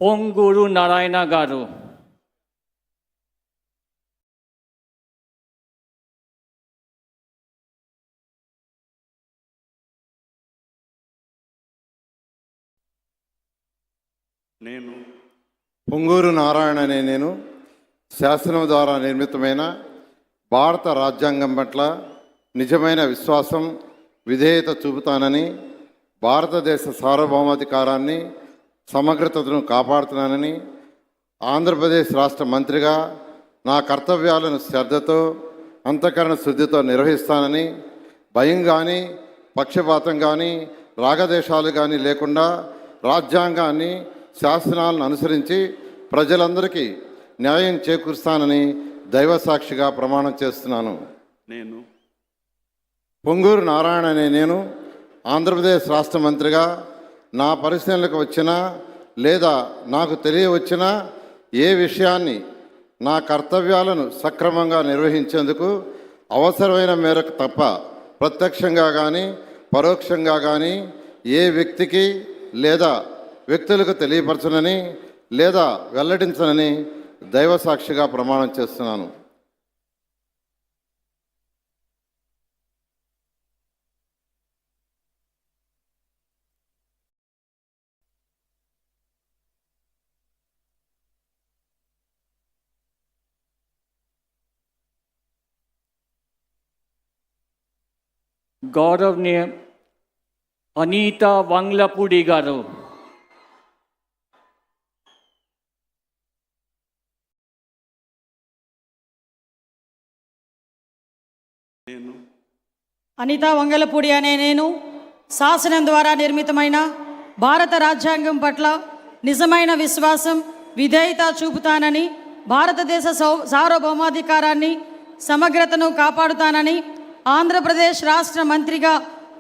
పొంగూరు నారాయణ గారు. నేను పొంగూరు నారాయణ అనే నేను శాసనం ద్వారా నిర్మితమైన భారత రాజ్యాంగం పట్ల నిజమైన విశ్వాసం విధేయత చూపుతానని, భారతదేశ సార్వభౌమాధికారాన్ని సమగ్రతను కాపాడుతున్నానని, ఆంధ్రప్రదేశ్ రాష్ట్ర మంత్రిగా నా కర్తవ్యాలను శ్రద్ధతో అంతఃకరణ శుద్ధితో నిర్వహిస్తానని, భయం కానీ పక్షపాతం కానీ రాగదేశాలు కానీ లేకుండా రాజ్యాంగాన్ని శాసనాలను అనుసరించి ప్రజలందరికీ న్యాయం చేకూరుస్తానని దైవసాక్షిగా ప్రమాణం చేస్తున్నాను. నేను పొంగూరు నారాయణ అనే నేను ఆంధ్రప్రదేశ్ రాష్ట్ర మంత్రిగా నా పరిశీలనకు వచ్చినా లేదా నాకు తెలియవచ్చినా ఏ విషయాన్ని నా కర్తవ్యాలను సక్రమంగా నిర్వహించేందుకు అవసరమైన మేరకు తప్ప ప్రత్యక్షంగా కానీ పరోక్షంగా కానీ ఏ వ్యక్తికి లేదా వ్యక్తులకు తెలియపరచనని లేదా వెల్లడించనని దైవసాక్షిగా ప్రమాణం చేస్తున్నాను. గౌరవనీయ అనితా వంగ్లపూడి గారు. నేను అనితా వంగలపూడి అనే నేను శాసనం ద్వారా నిర్మితమైన భారత రాజ్యాంగం పట్ల నిజమైన విశ్వాసం విధేయత చూపుతానని, భారతదేశ సార్వభౌమాధికారాన్ని సమగ్రతను కాపాడుతానని, ఆంధ్రప్రదేశ్ రాష్ట్ర మంత్రిగా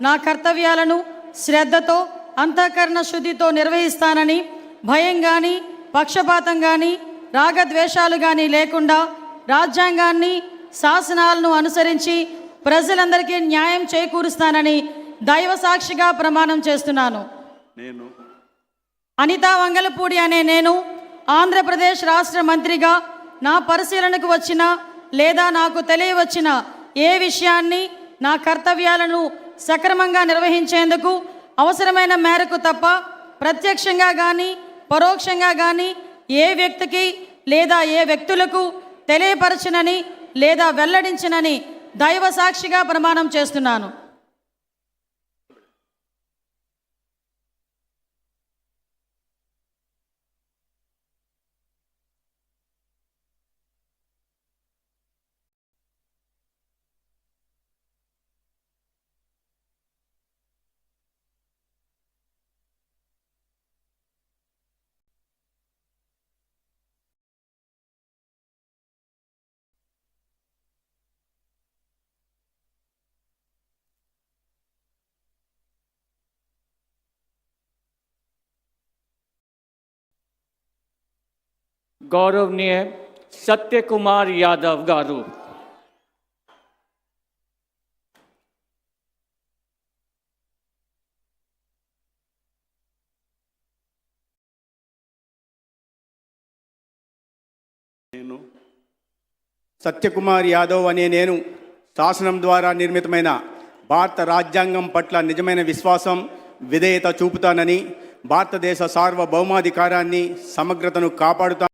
నా కర్తవ్యాలను శ్రద్ధతో అంతఃకరణ శుద్ధితో నిర్వహిస్తానని, భయం కానీ పక్షపాతం కానీ రాగద్వేషాలు కానీ లేకుండా రాజ్యాంగాన్ని శాసనాలను అనుసరించి ప్రజలందరికీ న్యాయం చేకూరుస్తానని దైవసాక్షిగా ప్రమాణం చేస్తున్నాను. నేను అనితా వంగలపూడి అనే నేను ఆంధ్రప్రదేశ్ రాష్ట్ర మంత్రిగా నా పరిశీలనకు వచ్చిన లేదా నాకు తెలియవచ్చిన ఏ విషయాన్ని నా కర్తవ్యాలను సక్రమంగా నిర్వహించేందుకు అవసరమైన మేరకు తప్ప ప్రత్యక్షంగా కానీ పరోక్షంగా కానీ ఏ వ్యక్తికి లేదా ఏ వ్యక్తులకు తెలియపరచనని లేదా వెల్లడించనని దైవసాక్షిగా ప్రమాణం చేస్తున్నాను. గౌరవనీయ సత్యకుమార్ యాదవ్ గారు. నేను సత్యకుమార్ యాదవ్ అనే నేను శాసనం ద్వారా నిర్మితమైన భారత రాజ్యాంగం పట్ల నిజమైన విశ్వాసం విధేయత చూపుతానని, భారతదేశ సార్వభౌమాధికారాన్ని సమగ్రతను కాపాడుతాను.